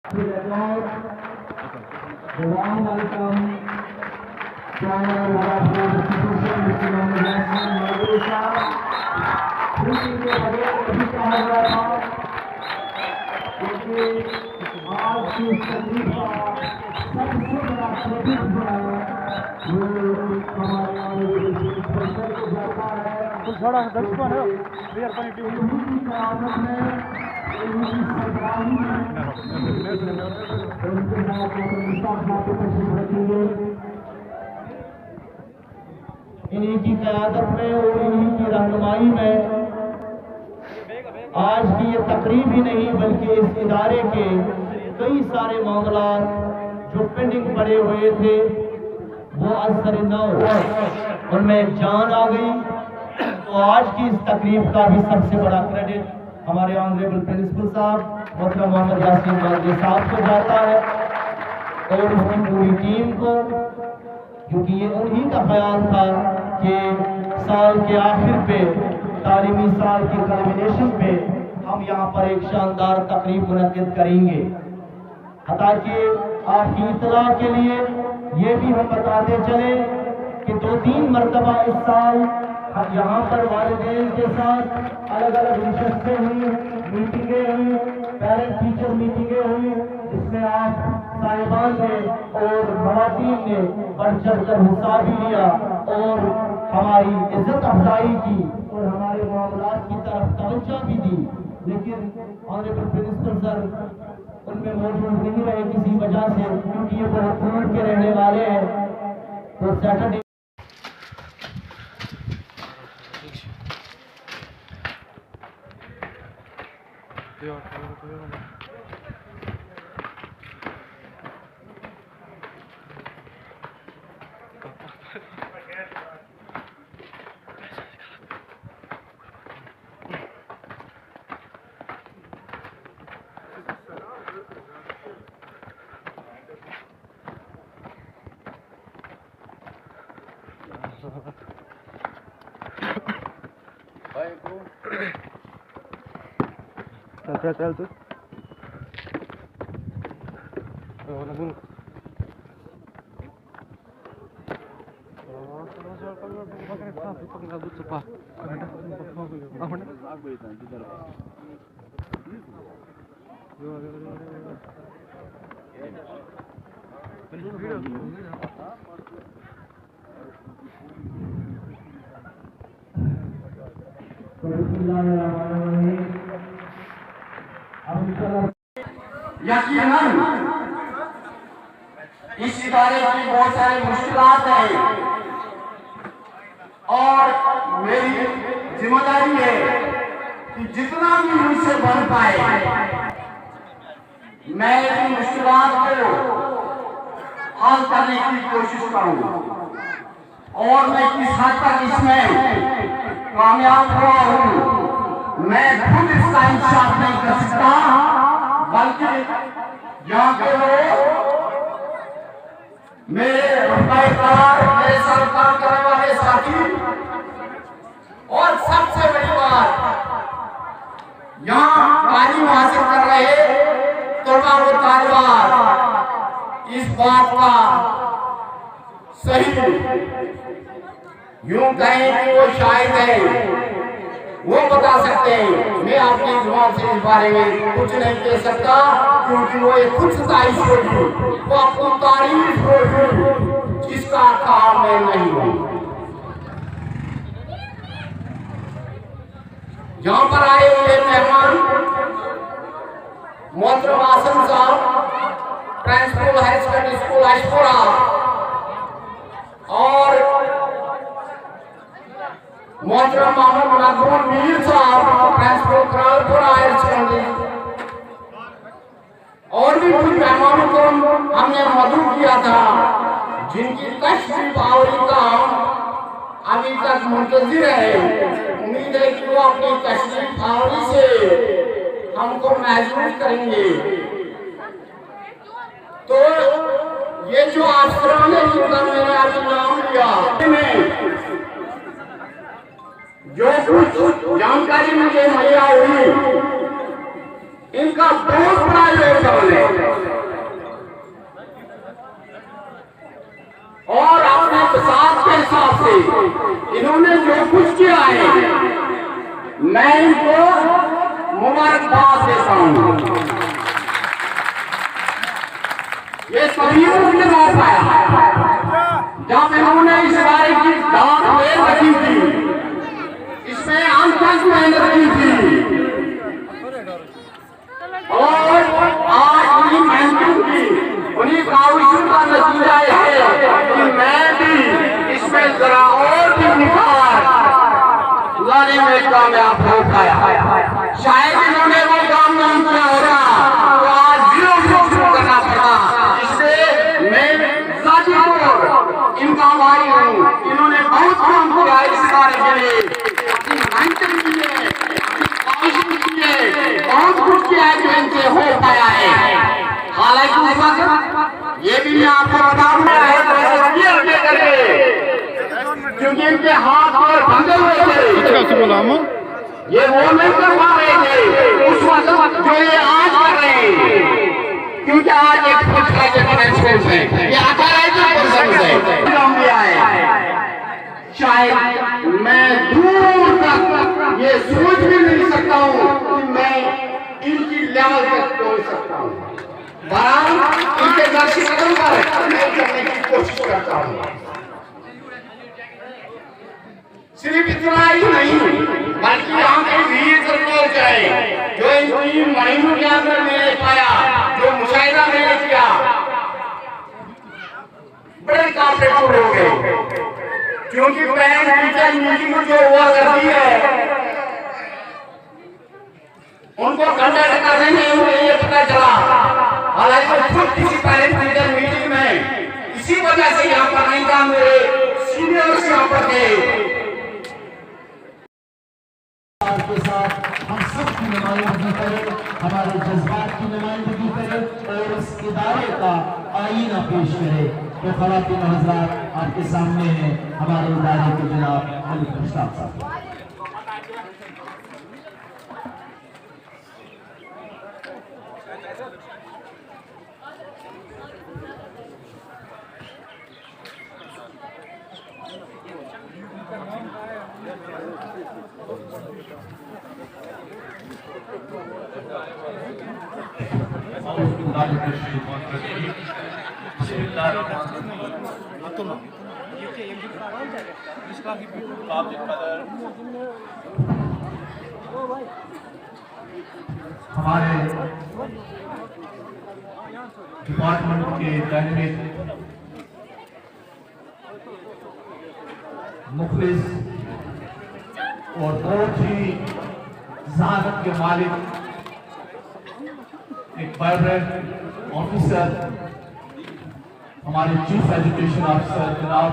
warm welcome to our institution, Mr. Mohammed Yasin Maududi साहब, खुशी के बगैर नहीं कहा जा रहा, क्योंकि आज की तकरीब का सबसे बड़ा क्रेडिट जो है वो हमारे प्रोफेसर को जाता है। कुछ थोड़ा दक्षिण है रियर पानी टी उनकी क़यादत में उनकी सरकारी उनके साथ इन्हीं की क़यादत में और इन्हीं की रहनुमाई में आज की ये तकरीब ही नहीं बल्कि इस इदारे के कई सारे मामला जो पेंडिंग पड़े हुए थे वो असर न हुआ, उनमें एक जान आ गई। तो आज की इस तकरीब का भी सबसे बड़ा क्रेडिट हमारे ऑनरेबल प्रिंसिपल साहब मोहतरम मोहम्मद यासीन मौदूदी साहब को जाता है और उसकी पूरी टीम को, क्योंकि ये उन्हीं का ख्याल था कि साल के आखिर पे तालीमी साल की कल्मिनेशन पे हम यहाँ पर एक शानदार तकरीब मुनक्किद करेंगे। हालांकि आपकी इत्तला के लिए ये भी हम बताते चले कि 2-3 मरतबा इस साल हम यहाँ पर वालिदैन के साथ अलग अलग नशस्तें हुई, मीटिंगें हुई, पेरेंट टीचर मीटिंगें हुई, जिसमें आप साहिबान ने और खवातीन ने बढ़ चढ़ कर हिस्सा भी लिया और हमारी इज्जत अफजाई की और हमारे मामलात की तरफ तवज्जो भी दी। लेकिन ऑनरेबल प्रिंसिपल सर उनमें मौजूद नहीं रहे किसी वजह से, क्योंकि ये बहुत दूर के रहने वाले हैं। तो सैटरडे चल तू langsung यकीनन इस इदारे की बहुत सारी मुश्किलात हैं और मेरी जिम्मेदारी है कि जितना भी मुझसे बन पाए मैं इन मुश्किलात को हल करने की कोशिश करूं और मैं किस हद तक इसमें कामयाब हुआ हूं मैं खुद इसका इंसाफ नहीं कर सकता, बल्कि यहाँ के लोग मेरे मेरे साथ काम करने वाले साथी और सबसे बड़ी बात यहाँ तालीम हासिल कर रहे तलबा व तालिबात इस बात का सही यूं कहें कि वो शायद है, वो बता सकते हैं। मैं आपकी जुबान से इस बारे में कुछ नहीं कह सकता, क्योंकि वो एक खुद सताइश होगी, वो आपको तारीफ होगी जिसका काम मैं नहीं हूँ। यहाँ पर आए हुए मेहमान मोहतरम आसिम साहब, प्रिंसिपल हाई सेकेंडरी स्कूल हशपुरा और मोहतरम मोहम्मद मखदूम मीर साहब, प्रिंसिपल करालपुरा हायर सेकेंडरी, और भी कुछ मेहमानों को हमने मदऊ किया था जिनकी तशरीफ आवरी का अभी तक मुंतजिर है। उम्मीद है कि वो अपनी तशरीफ आवरी से हमको महसूस करेंगे। तो ये जो अफसरान है जिनका मैंने अभी नाम लिया, जो कुछ जानकारी मुझे मुहैया हुई, इनका बहुत बड़ा योगदान है। मैं इनको मुबारकबाद देता हूँ। ये तभी मुमकिन हो पाया जब इन्होंने इस बारे की दांत में रखी थी, इसमें अंतस मेहनत की थी और आज उन्हीं मेहनतों की, उन्हीं काविशों का नतीजा है कि मैं भी इसमें जरा और भी निखार लाने में कामयाब हो पाया। शायद इन्होंने वो काम नहीं किया होगा तो आज जीरो शुरू करना पड़ा। इसलिए मैं जाती को इनका भाई हूँ। इन्होंने बहुत काम किया इस कार्य के लिए, अपनी मेहनत की है, अपनी काविशें की है, बहुत कुछ किया है जो इनसे हो पाया है। हालांकि उस वक्त ये भी मैं आपको बता दूंगा क्योंकि इनके हाथ और बंधे हुए थे, ये वो नहीं कर पा रहे थे उस वक्त जो ये आज कर रहे हैं, क्योंकि आज एक स्कूल है, ये 18% है। शायद मैं दूर तक ये सोच भी नहीं सकता हूँ कि मैं इनकी लेवल तक पहुंच सकता हूँ। बहरहाल इनके नक्शे कदम पर मैं करने की कोशिश करता हूँ। सिर्फ इतना ही नहीं बल्कि हम एक वीर पहुंच गए जो इन 3 महीनों के अंदर मैंने पाया, जो मुशाहिदा मैंने किया, बड़े कॉम्पिटिटिव हो गए। क्योंकि पेरेंट टीचर मीटिंग जो हुआ करती है उनको कंडक्ट करने में मुझे ये पता चला। हालांकि खुद किसी पेरेंट टीचर मीटिंग में इसी वजह से यहाँ पर नहीं था, मेरे सीनियर्स यहाँ पर थे। के साथ हम सब की नुमाइंदगी करें, हमारे जज्बात की नुमाइंदगी करें और इस इदारे का आईना पेश करें। तो ख़वातीन हज़रात आपके सामने हैं हमारे इदारे के जनाब मलिक मुश्ताक साहब। हमारे डिपार्टमेंट के डायनेमिक मुखलिस और बहुत ही ज़हानत के मालिक, एक वाइब्रेंट ऑफिसर, हमारे चीफ एजुकेशन ऑफिसर जनाब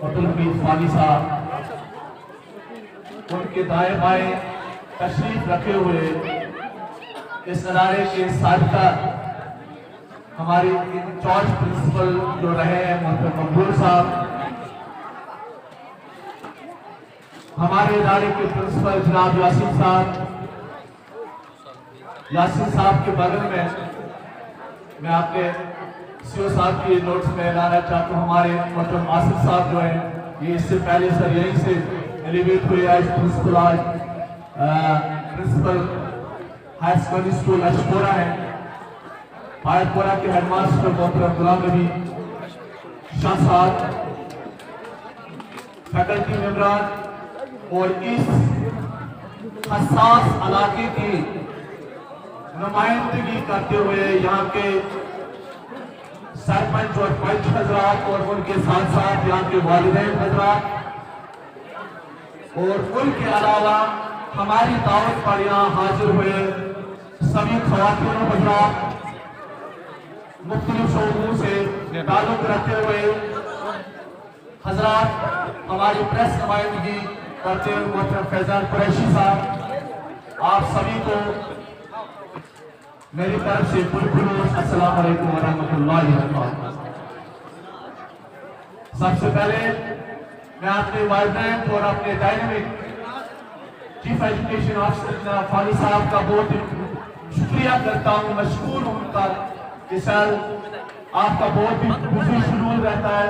अब्दुल हमीद फानी साहब, उनके दाएं बाएं तशरीफ रखे हुए इस इदारे के साबिका हमारे इंचार्ज प्रिंसिपल जो रहे हैं मोहतरम मकबूल साहब, हमारे इदारे के प्रिंसिपल जनाब यासीन साहब के बगल में मैं आपके सीओ साहब की नोट्स में लाना चाहता हूँ। हमारे मोहतरम आसिफ साहब जो हैं ये इससे पहले सर यहीं से एलिवेट हुए आज प्रिंसिपल, आज प्रिंसिपल हायर सेकेंडरी स्कूल अशपोरा है। हायरपोरा के हेडमास्टर मोहतरम गुलाम नबी शाह साहब, फैकल्टी मेंबरान और इस हसास इलाके की नुमाइंदगी करते हुए यहाँ के सरपंच और पंच हजरात और उनके साथ साथ यहाँ के वालिदैन हजरात और उनके अलावा हमारी दावत पर यहाँ हाजिर हुए सभी ख़वातीन हजरात, मुख्तलिफ शोबों से ताल्लुक रखते हुए हजरात, हमारी प्रेस नुमाइंदगी करते हुए मोहतरम फैजान कुरैशी साहब, आप सभी को मेरी तरफ से पुरखुलूस अस्सलाम वालेकुम वरहमतुल्लाहि वबरकातुहू। सबसे पहले मैं अपने वालिदैन और अपने dynamic chief education officer Fani साहब का बहुत शुक्रिया करता हूँ, मशकूर हूँ उनका कि सर आपका बहुत ही बिजी शेड्यूल रहता है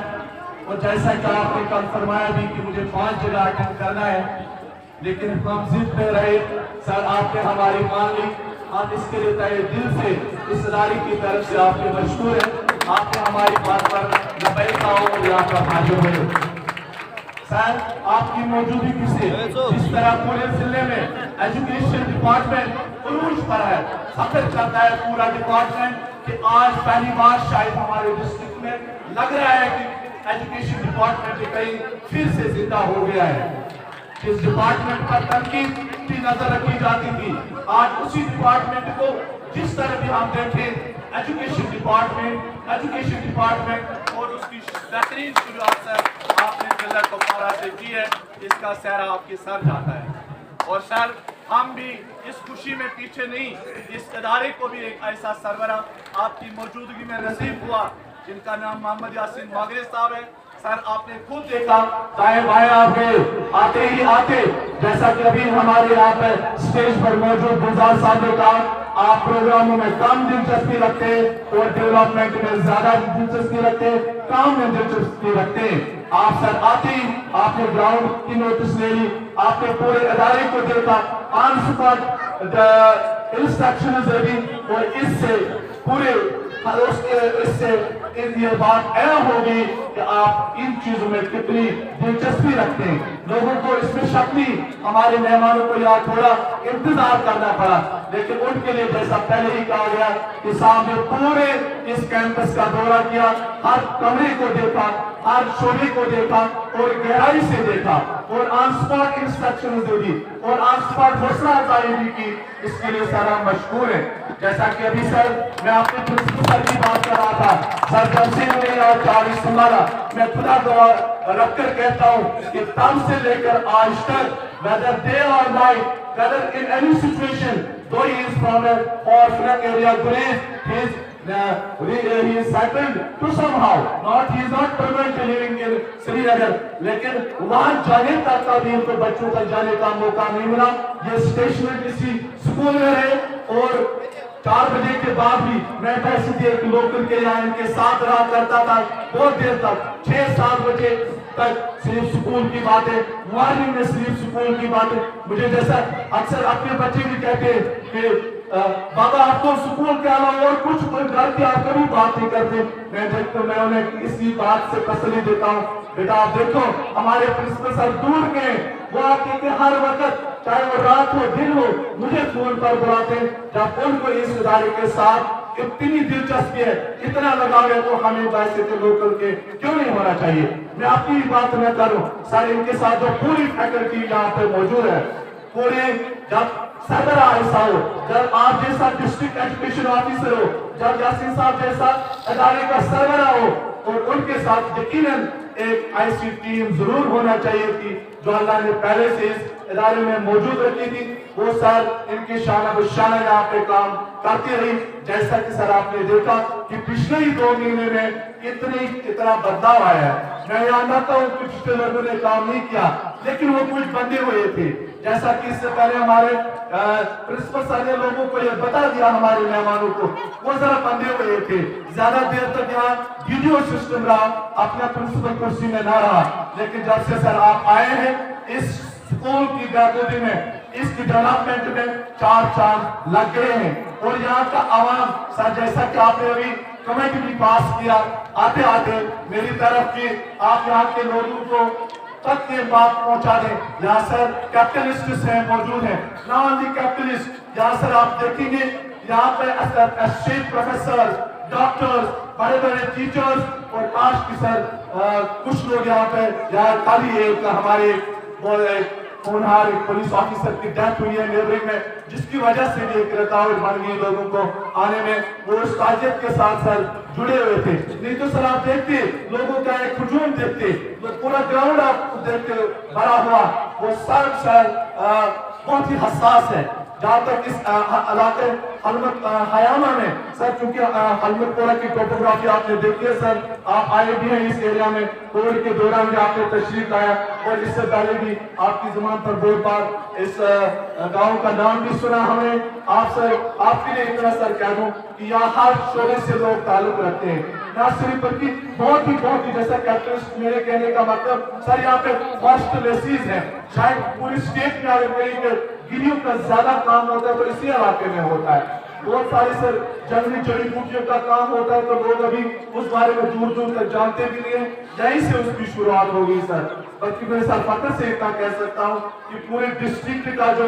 और जैसा कि आपने कल फरमाया भी कि मुझे 5 जगह अटेंड करना है, लेकिन हम जिद पे रहे। सर आपने हमारी मान ली, हम इसके लिए तहे दिल से इस इदारे की तरफ से आपके मशहूर है। आपने हमारी बात पर लबैक कहा और यहाँ पर हाजिर हुए। सर आपकी मौजूदगी से जिस तरह पूरे जिले में एजुकेशन डिपार्टमेंट उरूज पर है, फख्र करता है पूरा डिपार्टमेंट कि आज पहली बार शायद हमारे डिस्ट्रिक्ट में लग रहा है कि एजुकेशन डिपार्टमेंट कहीं फिर से जिंदा हो गया है। इस डिपार्टमेंट पर तनकीद की नजर रखी जाती थी, आज उसी डिपार्टमेंट को जिस तरह भी हम देखें एजुकेशन डिपार्टमेंट और उसकी बेहतरीन शुरुआत सर आपने जिला कुपवारा से की है, इसका सहरा आपके सर जाता है। और सर हम भी इस खुशी में पीछे नहीं, इस इदारे को भी एक ऐसा सरबरा आपकी मौजूदगी में नसीब हुआ जिनका नाम मोहम्मद यासीन मागरे साहब है। सर आपने खुद देखा दाएं बाएं आपके आते ही आते, जैसा कि अभी हमारे यहाँ पर स्टेज पर मौजूद गुलजार साहब ने कहा, आप प्रोग्रामों में कम दिलचस्पी रखते और डेवलपमेंट में ज्यादा दिलचस्पी रखते, काम में दिलचस्पी रखते। आप सर आते ही आपने ग्राउंड की नोटिस ले ली, आपने पूरे इदारे को देखा, ऑन स्पॉट इंस्ट्रक्शंस दी और इससे पूरे इससे ये बात अहम होगी कि आप इन चीजों में कितनी दिलचस्पी रखते हैं। लोगों को इसमें शक नहीं, हमारे मेहमानों को यहाँ थोड़ा इंतजार करना पड़ा, लेकिन उनके लिए जैसा पहले ही कहा गया कि साहब ने पूरे इस कैंपस का दौरा किया, हर कमरे को देखा, हर शोबे को देखा और गहराई से देखा और ऑन स्पॉट इंस्ट्रक्शन दे दी और ऑन स्पॉट हौसला अफजाई भी की। इसके लिए सर हम मशहूर हैं। जैसा कि अभी सर मैं अपने प्रिंसिपल सर की बात कर रहा था, सर जब से मैंने और 40 संभाला, मैं खुदा गवाह रखकर कहता हूँ कि तब से लेकर आज तक whether day or night, whether in any situation, though he is from a orphanage area, he is settled to somehow, he is not permanently living in Srinagar, लेकिन वहाँ जाने तक का भी उनको बच्चों तक जाने का मौका नहीं मिला। ये स्टेशनरी इसी स्कूल में रहे और 4 बजे के बाद भी मैं पैसे एक लोकल के यहाँ इनके साथ रहा करता था बहुत देर तक, 6-7 बजे तक सिर्फ स्कूल की बातें, मॉर्निंग में सिर्फ स्कूल की बातें। मुझे जैसा अक्सर अपने बच्चे भी कहते हैं कि बाबा आपको स्कूल के अलावा और कुछ घर की आप कभी बात नहीं करते। मैं उन्हें इसी बात से तसल्ली देता हूँ, बेटा आप देखो हमारे प्रिंसिपल सर दूर के वो आपके हर वक्त चाहे वो रात हो दिन हो मुझे फोन पर बुलाते हैं। जब उनको इस इदारे के साथ इतनी दिलचस्पी है, इतना लगाव है, तो हमें वैसे के लोकल के क्यों नहीं होना चाहिए। मैं आपकी बात न करूं, सर इनके साथ जो पूरी फैकल्टी यहाँ पे मौजूद है, पूरे जब सरबरा ऐसा हो, जब आप जैसा डिस्ट्रिक्ट एजुकेशन ऑफिसर हो, जब यासीन साहब जैसा इदारे का सरबरा हो, और उनके साथ यकीनन एक ऐसी टीम जरूर होना चाहिए थी जो अल्लाह ने पहले से इस इदारे में मौजूद रखी थी। वो सर इनकी शाना बशाना यहाँ पे काम करती रही। जैसा कि सर आपने देखा कि पिछले ही 2 महीने में इतना बदलाव आया है। मैं यहाँ मानता हूँ कि पिछले लोगों ने काम नहीं किया, लेकिन वो कुछ बंधे हुए थे। जैसा कि इससे पहले हमारे प्रिंसिपल सर ने लोगों को यह बता दिया, हमारे मेहमानों को, वो जरा बंधे हुए थे, ज्यादा देर तक यहाँ वीडियो सिस्टम रहा, अपना प्रिंसिपल कुर्सी में ना रहा। लेकिन जब से सर आप आए हैं इस स्कूल की बेहतरी में, इस डेवलपमेंट में 4 चांद लग गए हैं। और यहाँ का आवाम सर जैसा कि आपने अभी कमेटी भी पास किया, आते आते मेरी तरफ की आप यहाँ के लोगों को तक ये बात पहुंचा दें। यहाँ सर कैपिटलिस्ट हैं मौजूद हैं, ना ओनली कैपिटलिस्ट, यहाँ सर आप देखेंगे यहाँ पे एसोसिएट प्रोफेसर, डॉक्टर्स, बड़े बड़े टीचर्स और काश की सर कुछ लोग यहाँ पे कल ही एक हमारे होनहार पुलिस ऑफिसर की डेथ हुई है नेबरिंग में, जिसकी वजह से भी एक रुकावट बन गई लोगों को आने में। वो उस ताजियत के साथ सर जुड़े हुए थे, नहीं तो सर आप देखते लोगों का एक हुजूम देखते, पूरा ग्राउंड आप देखते भरा हुआ। वो सर बहुत ही हसास है। जहाँ तक इस इलाके हयामा में सर, चूंकि हलमतपुरा की टोपोग्राफी आपने देखी है सर, आप आए भी हैं इस एरिया में, कोविड के दौरान भी आपने तशरीफ लाया और इससे पहले भी आपकी जुबान पर बहुत बार इस गांव का नाम भी सुना हमने। आप सर आपके लिए इतना सर कह दूं कि यहाँ हर शोबे से लोग ताल्लुक रखते हैं। ना सिर्फ बल्कि बहुत ही जैसा कैपिटलिस्ट मेरे कहने का मतलब सर यहाँ पे फर्स्ट लेसीज है, शायद पूरी स्टेट में अगर कहीं गिरियों का ज्यादा काम होता है तो इसी इलाके में होता है। बहुत सारी सर जंगली जड़ी बूटियों का काम होता है तो लोग अभी उस बारे में दूर दूर तक जानते भी नहीं है, यहीं से उसकी शुरुआत होगी सर। बल्कि मैं सर फख्र से इतना कह सकता हूँ कि पूरे डिस्ट्रिक्ट का जो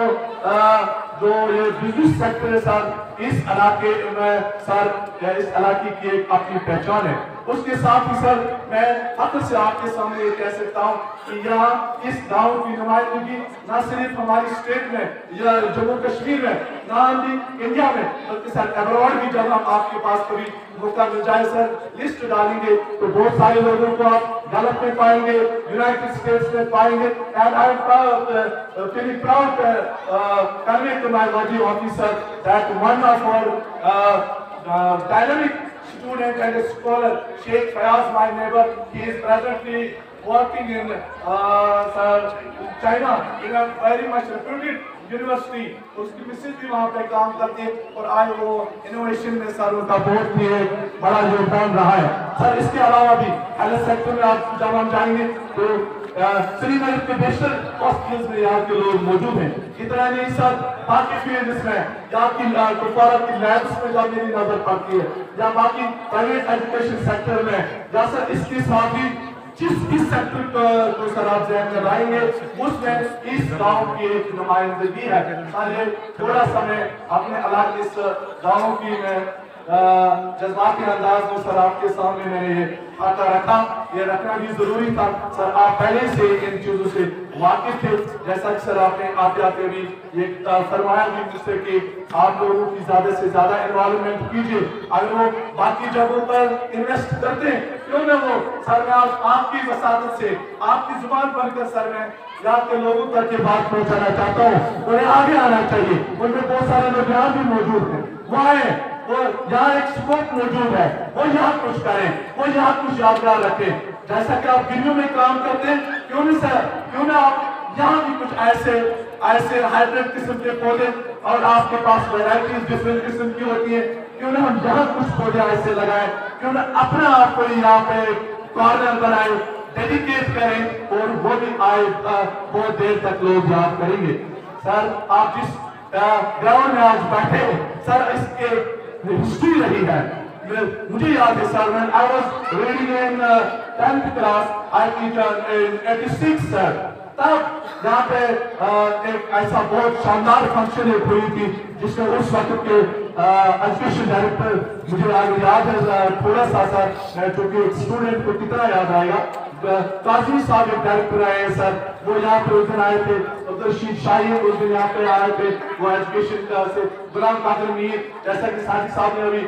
ये बिजनेस सेक्टर है सर, इस इलाके में सर इस इलाके की एक अपनी पहचान है। उसके साथ ही सर मैं फख्र से आपके सामने ये कह सकता हूँ कि यहाँ इस गांव की नुमाइंदगी न सिर्फ हमारी स्टेट में या जम्मू कश्मीर में, ना ही इंडिया में, बल्कि सर अब्रॉड भी जब हम आपके पास कभी मौका मिल जाए सर लिस्ट डालेंगे तो बहुत सारे लोगों को आप गलत में पाएंगे, यूनाइटेड स्टेट्स में पाएंगे। And I am feeling proud convey to my worthy officer that one of our dynamic student and a scholar, Sheikh Fayaz, my neighbor, he is presently working in China in a very much reputed university, उसकी Mrs भी वहाँ पे काम करती है और आज वो इनोवेशन में सर उनका बहुत ही बड़ा योगदान रहा है सर। इसके अलावा भी हेल्थ सेक्टर में आप जब हम जाएंगे तो श्रीनगर के बेशतर हॉस्पिटल्स में यहाँ के लोग मौजूद हैं। इतना नहीं सर, बाकी फील्ड्स में यहाँ की कुपवारा की लैब्स में जब मेरी नजर पड़ती है या बाकी प्राइवेट एजुकेशन सेक्टर में या सर इसके साथ ही जिस सेक्टर को सर आप ज़हन में लाएंगे उसमें इस गांव की एक नुमाइंदगी है। सर थोड़ा समय अपने अलग इस गांव की मैं जज्बाती अंदाज में सर आपके सामने मैंने ये खाता रखा, ये रखना भी जरूरी था सर। आप पहले से इन चीजों से वाकिफ थे, जैसा कि सर आपने आते आते भी ये फरमाया भी मुझसे कि आप लोगों की ज्यादा से ज्यादा इन्वॉल्वमेंट कीजिए। अगर वो बाकी जगहों पर इन्वेस्ट करते हैं क्यों ना वो सर, मैं आपकी वसादत से आपकी जुबान बनकर सर मैं यहाँ के लोगों तक ये बात पहुँचाना चाहता हूँ, उन्हें आगे आना चाहिए। उनमें बहुत सारे लोग यहाँ भी मौजूद हैं, वहाँ है वो यहाँ एक स्कोप मौजूद है, वो यहाँ कुछ करें, वो यहाँ कुछ यादगार रखें। जैसा कि आप गिरियों में काम करते हैं, क्यों नहीं सर, क्यों ना आप यहाँ भी कुछ ऐसे हाइब्रिड किस्म के पौधे और आपके पास वैरायटीज डिफरेंट किस्म की होती है, क्यों ना हम यहाँ कुछ पौधे ऐसे लगाएं, क्यों ना अपने आप को यहाँ पे कॉर्नर बनाए, डेडिकेट करें और वो भी आए बहुत देर तक लोग याद करेंगे। सर आप जिस ग्राउंड में आज बैठे सर, इसके हिस्ट्री रही है। मुझे याद है sir, when I was reading in 10th class, I teach in 86 sir, तब यहाँ पे एक ऐसा बहुत शानदार फंक्शन हुई थी जिसमें उस वक्त के एजुकेशन डायरेक्टर, मुझे याद है थोड़ा सा सर, चूंकि स्टूडेंट को कितना याद आएगा, काजी साहब एक डायरेक्टर आए सर, वो यहाँ पे उस दिन आए थे, अब्दुल शाही उस दिन यहाँ पे आए थे, वो एजुकेशन का से गुलाम कादिर मीर, जैसा कि साजिद साहब ने अभी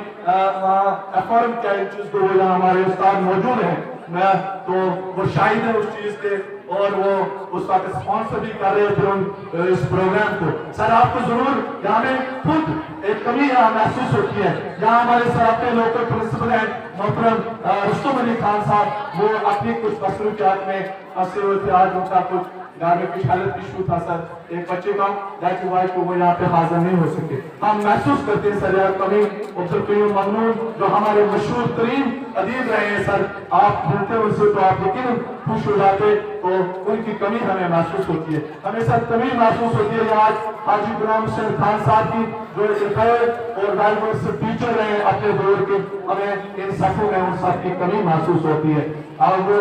वहाँ एफर्म किया इस चीज को, वो यहाँ हमारे उस्ताद मौजूद हैं, मैं तो वो शाहिद है उस चीज के और वो उस वक्त स्पॉन्सर भी कर रहे थे इस प्रोग्राम को। सर आपको जरूर यहाँ में खुद एक कमी यहाँ महसूस होती है। यहाँ हमारे सर अपने लोकल प्रिंसिपल हैं मोहतरम रुस्तम अली खान साहब, वो अपनी कुछ मसरूफियात में फंसे हुए थे, आज उनका कुछ घर में कुछ हेल्थ इशू था सर, एक बच्चे का, दैट वाइफ को वो यहाँ पे हाजिर नहीं हो सके। हम महसूस करते हैं सर यार कमी। ममनून जो हमारे मशहूर तरीन अदीब रहे हैं सर, आप मिलते उनसे तो आप यकीन खुश हो जाते, तो उनकी कमी हमें महसूस होती है, हमें सर कमी महसूस होती है। आज हाजी गुलाम हुसैन खान साहब की जो रिटायर्ड और वेल टीचर रहे अपने दौर के, हमें इन सफों में उन सब की कमी महसूस होती है। और वो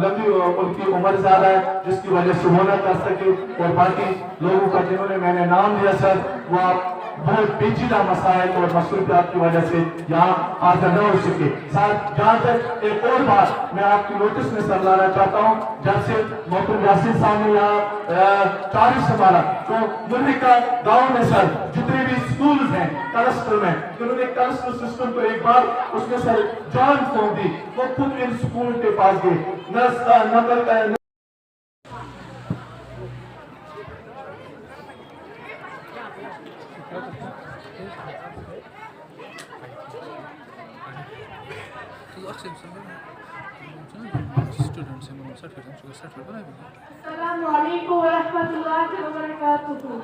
लंबी उनकी उम्र ज्यादा है जिसकी वजह से वो न कर सके, और बाकी लोगों का जिन्होंने मैंने नाम लिया सर, वो आप बहुत पेचीदा मसाइल और मसरूफियात की वजह से यहाँ हाजिर न हो सके। साथ जहाँ तक एक और बात मैं आपकी नोटिस में सर लाना चाहता हूँ, जब से मोहतरम यासीन साहब ने यहाँ तारीफ संभाला तो मुल्क का गाँव में सर जितने भी स्कूल हैं क्लस्टर में, उन्होंने क्लस्टर सिस्टम को एक बार उसमें सर जान फोन दी, वो खुद इन स्कूल के पास गए, अस्सलामुअलैकुम वरहमतुल्लाहि वबरकातुहू।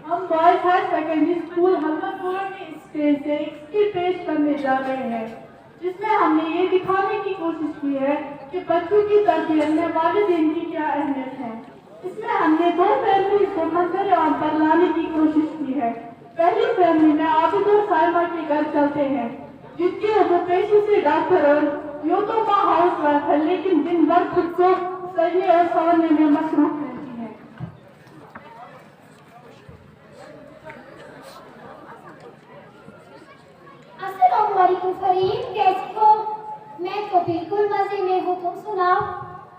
हम बॉयज हाई सेकेंडरी स्कूल हलमतपुर में स्टेज से स्किट पेश करने जा रहे हैं, जिसमें हमने ये दिखाने की कोशिश की है कि बच्चों की तरबियत में वालिदैन की क्या अहमियत है। इसमें हमने दो फैमिली को मंजर आम पर लाने की कोशिश की है। पहली फैमिली में आबिद और साइमा के घर चलते हैं, जिनके वो पेशे से डॉक्टर और यूं तो माँ हाउस वाइफ है, लेकिन दिन भर खुद को सही और संवरने में मसरूफ रहती है। अस्सलाम वालेकुम फरीद, कैसी हो? मैं तो बिल्कुल मजे में हूँ, तुम सुनाओ?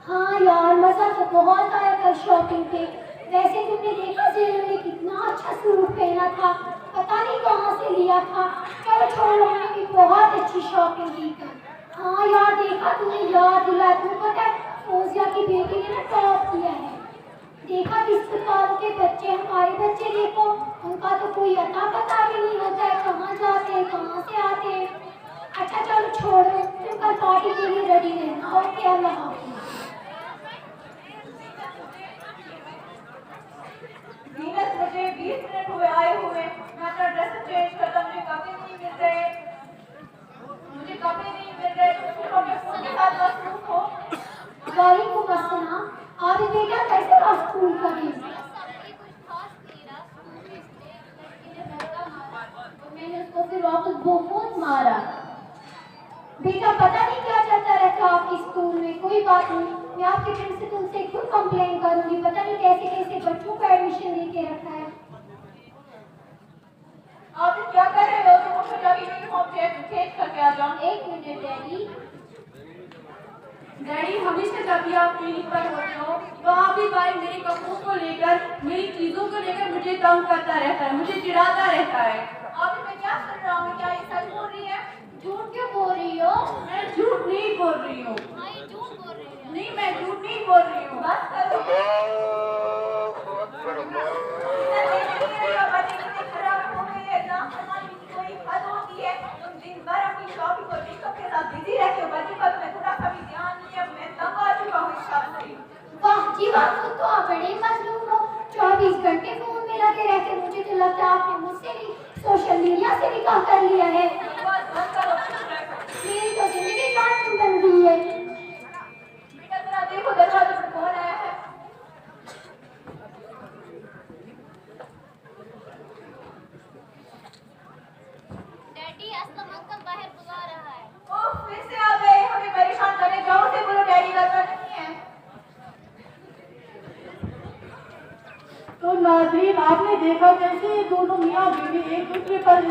हाँ यार, मजा तो बहुत आया कल शॉपिंग पे। वैसे तुमने देखा जेलर ने कितना अच्छा सूट पहना था, पता नहीं कहाँ से लिया था। चलो छोड़ो, हमने भी बहुत अच्छी शॉपिंग की थी। हाँ यार, देखा तुमने, याद दिलाया। तुम्हें पता है फौजिया की बेटी ने ना टॉप किया है। देखा रिश्तेदारों के बच्चे, हमारे बच्चे देखो, उनका तो कोई अता पता भी नहीं होता है, कहाँ जाते हैं कहाँ से आते हैं। अच्छा चलो छोड़ो, तुम कल पार्टी के लिए रेडी रहना। ओके, अल्लाह हाफ़िज़। वीनस, मुझे 20 मिनट हुए आए हुए, मैं अपना ड्रेस चेंज करता, मुझे कपड़े नहीं मिल रहे, तुम अपने फोन के साथ मसरूफ हो। वालेकुम अस्सलाम। आप बेटा कैसे रहा स्कूल का दिन? मैंने उसको फिर वापस बहुत मारा। बेटा पता नहीं क्या चलता रहता आपके स्कूल में। कोई बात नहीं, मैं आपके प्रिंसिपल से खुद कंप्लेन करूंगी। पता नहीं कैसे कैसे बच्चों को एडमिशन लेके रखा है। आप क्या कर रहे हो? तुम मुझे जाके यूनिफॉर्म चेंज करके आ जाओ। एक मिनट डैडी। डैडी, हमेशा जब भी आप क्लिनिक पर होते हो तो आप भी भाई मेरे कपड़ों को लेकर, मेरी चीजों को लेकर मुझे तंग करता रहता है, मुझे चिढ़ाता रहता है। आप मैं क्या सुन रहा हूँ? क्या ये सच बोल रही है? झूठ क्यों बोल रही हो? मैं झूठ नहीं बोल रही हूँ। झूठ बोल रही हो? नहीं, मैं झूठ नहीं बोल रही हूँ। बस करो। खराब हो गई है ना, हमारी कोई हद होती है। तुम दिन भर अपनी शॉपिंग और मेकअप के साथ बिजी रहते हो, बच्चे पर तुम्हें थोड़ा सा भी ध्यान नहीं है। मैं तंग आ चुका हूँ इस बात से। वाह जी वाह, खुद तो आप बड़े मजलूम हो। 24 घंटे फोन में लगे रहते। मुझे तो लगता है आपने मुझसे भी सोशल मीडिया से निकाह कर लिया है। बस बंद करो। मेरी तो जिंदगी कानून बन गई है। बेटा जरा देखो, दरवाजे पर कौन आया है? डैडी, असलम अंकल बाहर बुला रहा है। ओह, फिर से आ गए हमें परेशान करने। जाओ से बोलो डैडी घर पर नहीं है। तो नाज़रीन, आपने देखा कैसे ये दोनों मियाँ बीवी एक दूसरे पर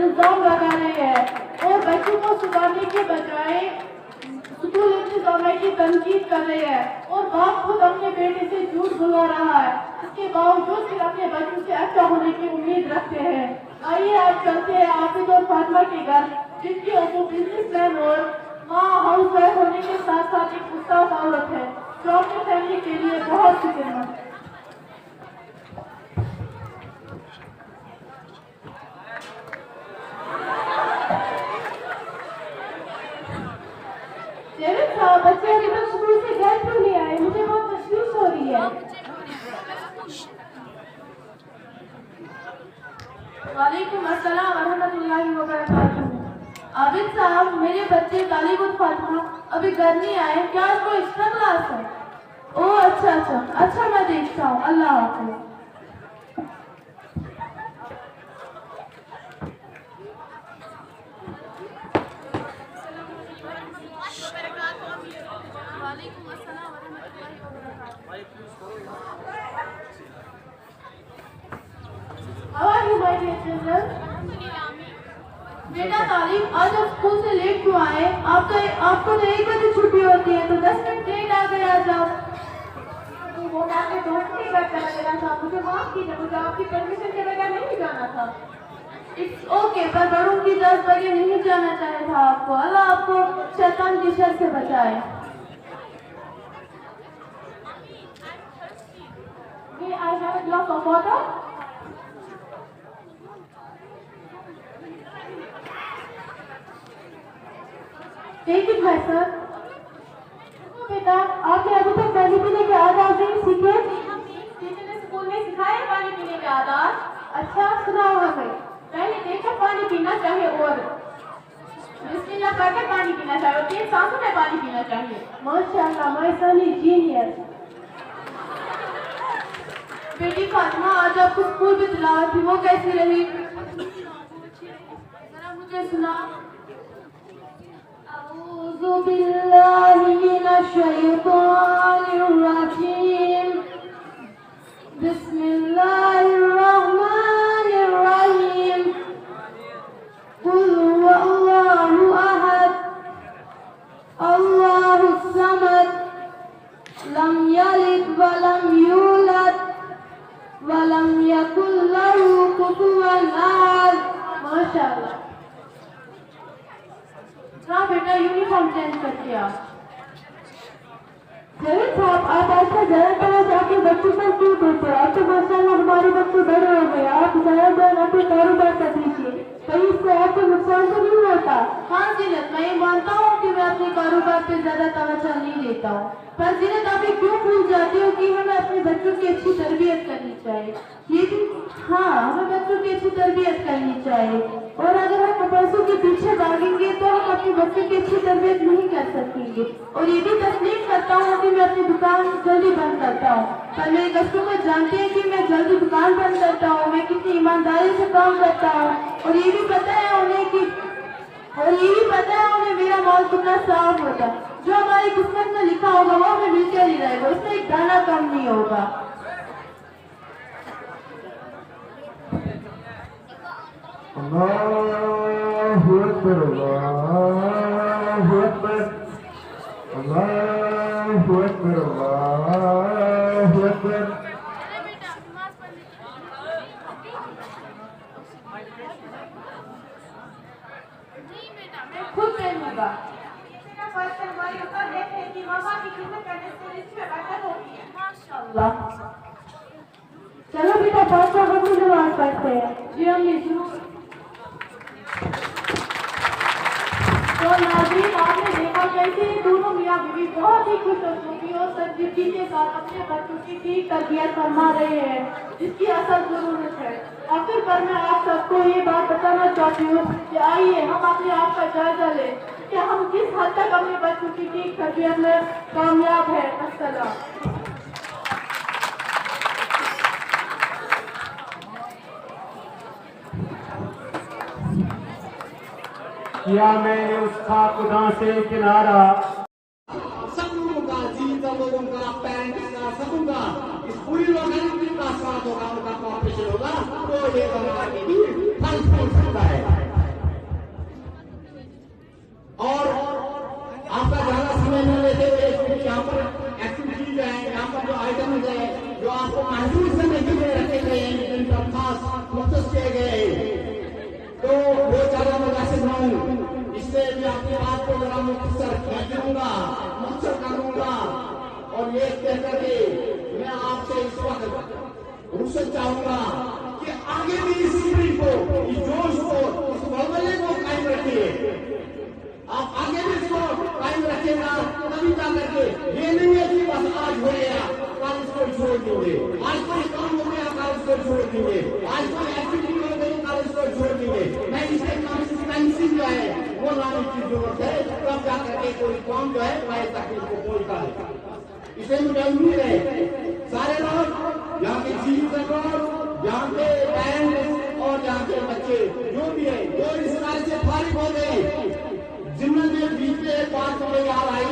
इल्जाम लगा रहे हैं और बच्चों को सुधारने के बजाय स्कूल इंतजामिया की तनकीद कर रहे हैं, और बाप खुद अपने बेटे से झूठ बुलवा रहा है। इसके बावजूद फिर अपने बच्चों से अच्छा होने की उम्मीद रखते हैं। आइए आप चलते हैं आबिद और फातिमा के घर, जिनकी वो बिजनेसमैन और माँ हाउस वाइफ होने के साथ साथ एक उस्ताद औरत है, जो अपनी फैमिली के लिए बहुत फिक्रमंद है। बच्चे अभी तक स्कूल से घर क्यों नहीं आए? मुझे बहुत तशवीश हो रही है। वालेकुम अस्सलाम वरहमतुल्लाहि वबरकातुहू। आबिद साहब, मेरे बच्चे तालिब और फातिमा अभी घर नहीं आए, क्या आपको एक्स्ट्रा क्लास है? ओह अच्छा, मैं देखता हूँ। अल्लाह हाफ़िज़। बेटा तालिब, आज आप स्कूल से लेट क्यों आए? आपको तो 1 बजे छुट्टी होती है, तो 10 मिनट लेट आ गए आज आप। वो मैं अपने दोस्त के घर चला गया था, मुझे माफ कीजिए, मुझे आपकी परमिशन के बगैर नहीं जाना था। इट्स ओके, पर बड़ों की 10 बजे नहीं जाना चाहिए था आपको। अल्लाह आपको शैतान की शर से बचाए। I have a glass of water. Take it, my sir. बेटा, आपने अभी तक पानी पीने के आदाब नहीं सीखे? टीचर ने स्कूल में सिखाए पानी पीने के आदाब। अच्छा, सुनाओ हमें। पहले देखकर पानी पीना चाहिए और बिस्मिल्लाह करके पानी पीना चाहिए और 3 सांसों में पानी पीना चाहिए। माशाअल्लाह, माय सन इज जीनियस। बेटी फातिमा, आज आपको स्कूल में तिलावत थी, वो कैसी रही? जरा मुझे सुना। अऊज़ु बिल्लाहि मिनश शैतानिर रजीम। बिस्मिल्लाहिर रहमानिर रहीम। कुल हुवल्लाहु अहद, अल्लाहुस समद, लम यलिद व लम यूलद वलम यकुल लहू कुफुवन अहद। माशाअल्लाह। हाँ बेटा, यूनिफॉर्म चेंज करके आओ। जरूर साहब, आप ऐसा जरा तरह जाके बच्चों पर क्यों देते हो? आप तो माशाअल्लाह हमारे बच्चे बड़े हो गए, आप जरा जरा अपने कारोबार कर दीजिए, कहीं इससे आपको नुकसान तो नहीं होता? हाँ जीनत, मैं ये मानता हूँ कि मैं अपने कारोबार पे ज्यादा तवज्जो नहीं देता हूँ, पर जीनत आप ये क्यों भूल जाती हो कि हमें अपने बच्चों की अच्छी तरबियत करनी चाहिए। ये भी हाँ, हमें बच्चों की अच्छी तरबियत करनी चाहिए, और अगर हम पैसों के पीछे भागेंगे तो हम अपने बच्चों की अच्छी तरबियत नहीं कर सकेंगे। और ये भी तस्लीम करता हूँ कि मैं अपनी दुकान जल्दी बंद करता हूँ, पर मेरे कस्टमर जानते हैं कि मैं जल्दी दुकान बंद करता हूँ, मैं कितनी ईमानदारी से काम करता हूँ, और ये भी पता है उन्हें मेरा माल कितना साफ होता है। जो हमारी किस्मत में लिखा होगा वो हमें मिलकर ही रहेगा, उसमें एक दाना कम नहीं होगा। अल्लाहु अकबर, अल्लाहु अकबर, अल्लाहु अकबर, अल्लाहु अकबर। खुद पहनूंगा। मेरा बर्तन हमारे ऊपर देखने की मामा की खिदमत करने से इसमें बरकत होती है। माशाअल्लाह। चलो बेटा, 5 वक्त की नमाज पढ़ते हैं। जी अम्मी जरूर। तो नाज़रीन, आपने देखा कैसे दोनों मियाँ बीवी बहुत ही खुशखुशी और संजीदगी के साथ अपने बच्चों की ठीक तरबियत फरमा रहे हैं, जिसकी असल जरूरत है। आखिर पर मैं आप सबको ये बात बताना चाहती हूँ कि आइए हम अपने आप का जायजा लें कि हम किस हद तक अपने बच्चों की ठीक तरबियत में कामयाब है। अस्सलाम। किया मैंने उसका खुदा से किनारा, सकूंगा जीता लोगों का पेरेंट्स का सकूंगा, इस पूरी लोगों का साथ होगा, उनका कॉम्पिटिशन होगा, तो ये बना के भी फल फूल सकता है। और आपका ज्यादा समय न लेते हुए यहाँ पर एक्टिविटीज है, यहाँ पर जो आइटम्स है जो आपको महसूस करने के लिए रखे गए हैं, जिन पर खास फोकस किए गए हैं, तो वो ज्यादा मजा से बनाऊं, इसलिए मैं अपनी बात को जरा मुख्तसर करूंगा, मुख्तसर करूंगा। और ये कहकर के मैं आपसे इस वक्त रुखसत चाहूंगा कि आगे भी इस स्पिरिट को, इस जोश को, इस बलबले को कायम रखिए। आप आगे भी इसको कायम रखिएगा, तभी जा करके ये नहीं है कि बस आज हो गया कल इसको छोड़ देंगे, आज कोई काम हो गया कल इसको छोड़ देंगे, आज कोई एक्टिविटी हो गई कल इसको छोड़ देंगे। मैं इसके कंसिस्टेंसी जो है वो लाने की जरूरत है, तब जा करके कोई काम जो है वह तक इसको पहुंचता है। इसे मुझे उम्मीद है सारे लोग, यहाँ के चीफ सरकार, यहाँ के पेरेंट्स और यहाँ के बच्चे जो भी है, जो इस कार्य से फारिग हो गए, जिन्होंने बीच में एक बात मुझे याद आई,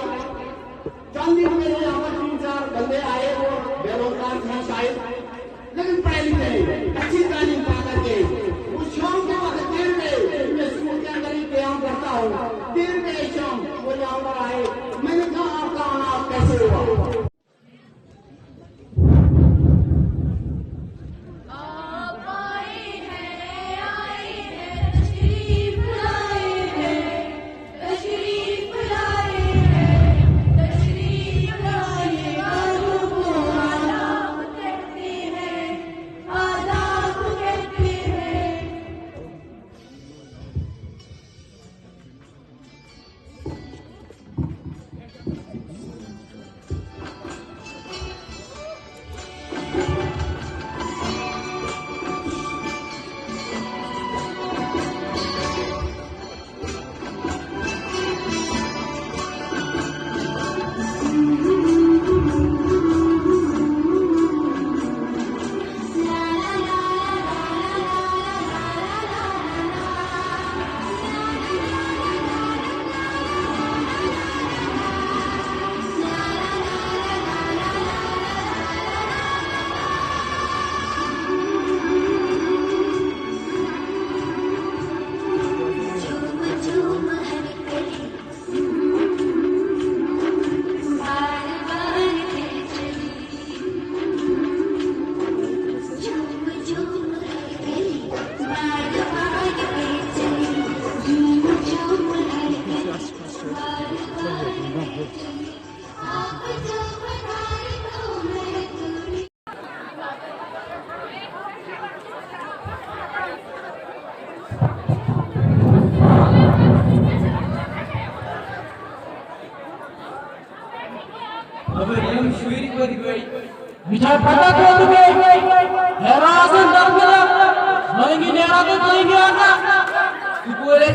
चंद दिन मेरे यहाँ पर 3-4 बंदे आए, वो बेरोजगार थे शायद, लेकिन पढ़े लिखे अच्छी तालीम पा करके उस शाम के वक्त देर में मैं स्कूल के अंदर ही क्याम करता हूँ, देर में शाम वो यहाँ पर आए, मैंने कहा आपका आना आप कैसे हुआ?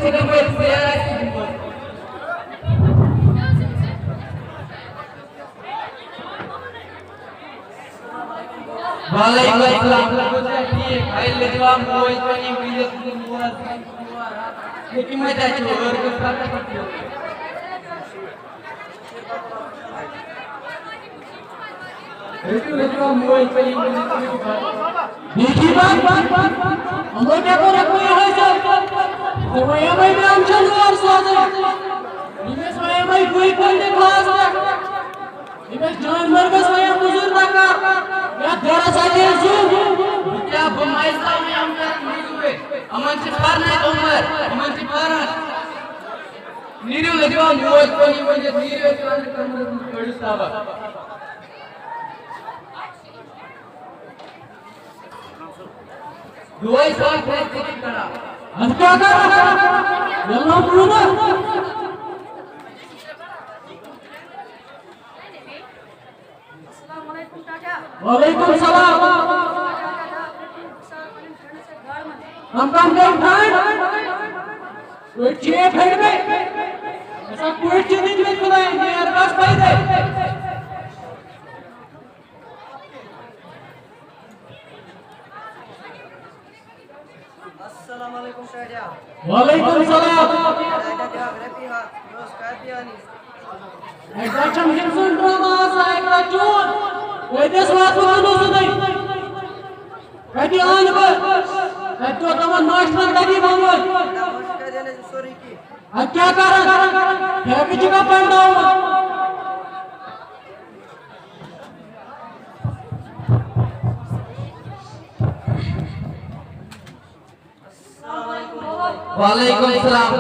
से नंबर वालेकुम अस्सलाम ठीक आई लेवा मोय पनी वीडियो मुआ लेकिन मैं ता छोर के साथ लेवा मोय पनी देखी बात हम क्या को रखो है सब तो मैं नाम चलो और स्वाद निमेश मैं कोई करने खास निमेश जानवर का स्वयं बुजुर्ग का या थोड़ा सा देर जो क्या बमाइसा में हम कर मुझे अमन से पार नहीं उमर अमन से पार नीरू लगवा मोय पनी मुझे नीरू के अंदर बड़ी साबा दुआई साल खेत करा हम क्या कर यल्ला पुरुना अस्सलाम वालेकुम चाचा वालेकुम सलाम हम काम कर कोई छे फेड़ में ऐसा कोई चीज नहीं खुदाएंगे यार बस भाई दे Assalamualaikum saja. Waalaikumsalam. Ada jawab rapi ha. Terus katiani. Macam Hilson drama saya kacun. Wedes waktu anu sudah. Kati an ber. Kacau teman nasional tadi bangun. Namaskar jane sorry ki. क्या कारण? क्या किसी का पढ़ना हुआ? वालेकुम सलाम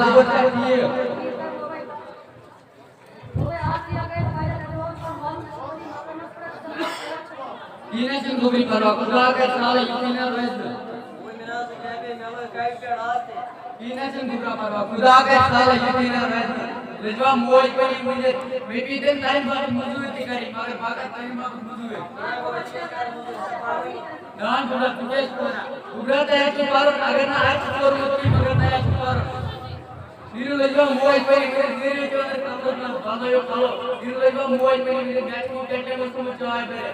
ये सिंह को भी करो खुदा के साले इतना वैसे Kowe mina se kehte nama kai pe aate. ये सिंह को करो खुदा के साले इतना वैसे रिजवा मोई पनी मुझे बेबी दिन टाइम बाद मजदूरी करी मगर बाका टाइम बाद मजदूरी दान खुदा तुझे कोना उड़ता है तू पारो अगर ना है तो मत की मगर ना है तू पारो नीरू रिजवा मोई पनी मेरे के अंदर काम करना बाबा यो चलो नीरू रिजवा मोई पनी मेरे मैच को कैसे मत समझ आए मेरे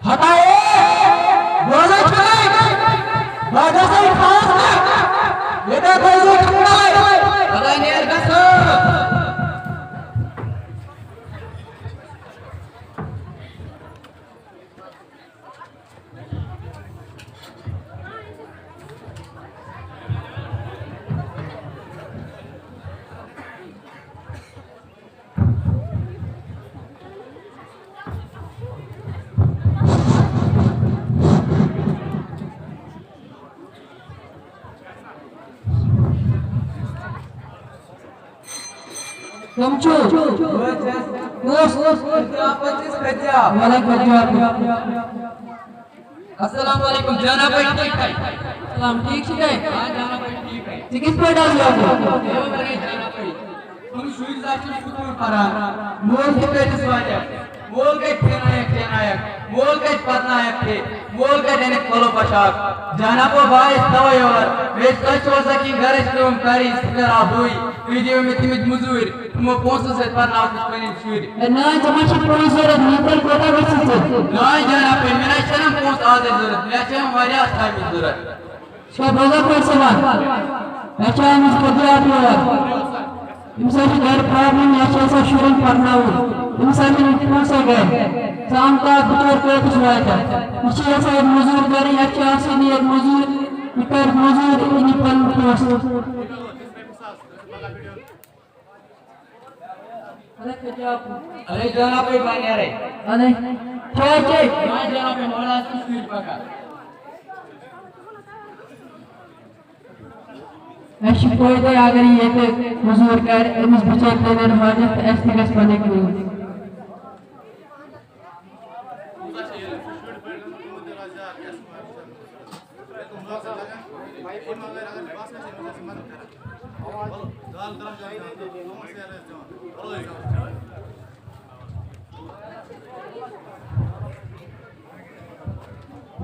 हटाओ बोलो चले बाजा से खास ये देखो ये ठंडा है पता नहीं यार कैसे Kamcu, Mus, apa चीज खजा? Assalamualaikum, जाना भाई ठीक है? सलाम ठीक है? हाँ जाना भाई ठीक है। किस पे डाल दिया आपने? ये मैंने जाना भाई। तुम शुरू से शुरू करा। मोल के पेट से आया। मोल के मोल के पतनायक थे। मोल के देने खोलो पशाक। जाना को भाई तवयोर। वे सच हो सकी घर तुम करी सिकरा हुई। वीडियो में तिमित मुजूर तुम पोस्ट से पर नाउ कुछ नहीं छुरी ना जमाशत पुलिस और न्यूट्रल कोटा वर्सेस ना जाना पे मेरा चरम पोस्ट आदे जरूरत मेरा चरम वारिया था की जरूरत सब रोजा पर सवाल अच्छा हम इसको दिया आप इंसान घर प्रॉब्लम या ऐसा शुरू करना हो इंसान ने कौन सा गए शाम का बुजुर्ग को कुछ हुआ था इसी ऐसा एक मजदूर करें अच्छा से नहीं एक मजदूर इकर मजदूर इन्हीं पर अरे जाना पे पानी आ रहे अरे क्या मैं जाना पे मोड़ा से स्पीड पका ऐसी कोई तो अगर ये तो मजदूर कर इस बच्चे के लिए हाजत ऐसे कैसे बने की नहीं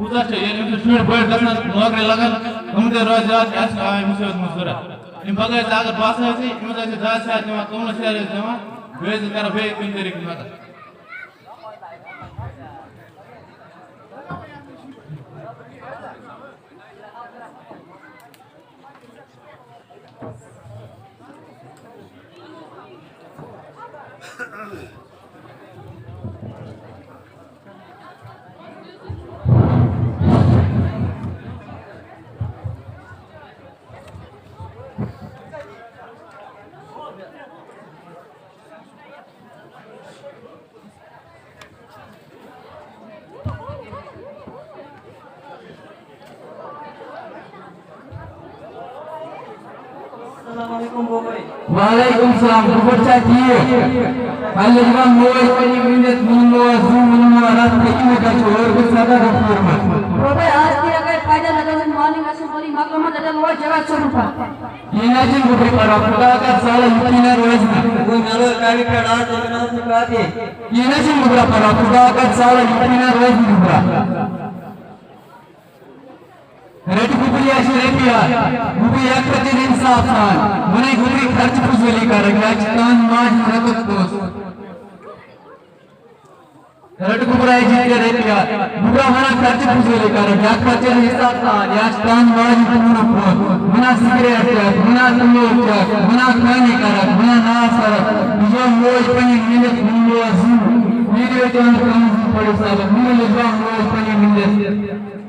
पूजा छे ये इनसे शुरू बड़ गसन नौकरी लगन हम दे रोजगार कैस आए मुझे मजदूर इन बगैर अगर पास है थी मुझे जा से जमा कौन से जमा वेज कर बे किन तरीके में वालेकुम सलाम कुबचा किए पहले जब मोय पनी मिनट मुनो जूम मुनो रात के की का और कुछ ज्यादा रखूर मत बाबा आज की अगर फायदा लगा तो मॉर्निंग असर बोली मकम में दल वो जगह छोड़ पा ये ना जिन को पर खुदा का साला यकीन रोज ना वो नलो कावी के डाल दे ना सिखा दे ये ना जिन को पर खुदा का साला यकीन रोज ना रेट कुपलिया से रेपिया मुबी एक प्रति इंसाफ खान मने गुरी खर्च फुजली कर गया कान माज रकत दोस्त रेट कुपरा जी रेपिया मुबा मना खर्च फुजली कर गया खर्च हिसाब खान या कान माज पुना पो मना सिगरेट मना तंबाकू मना खाने कर मना नासर जो मोज पनी मिनट मुनो वीडियो तो काम पड़े साहब मुने लगा मोज पनी मिनट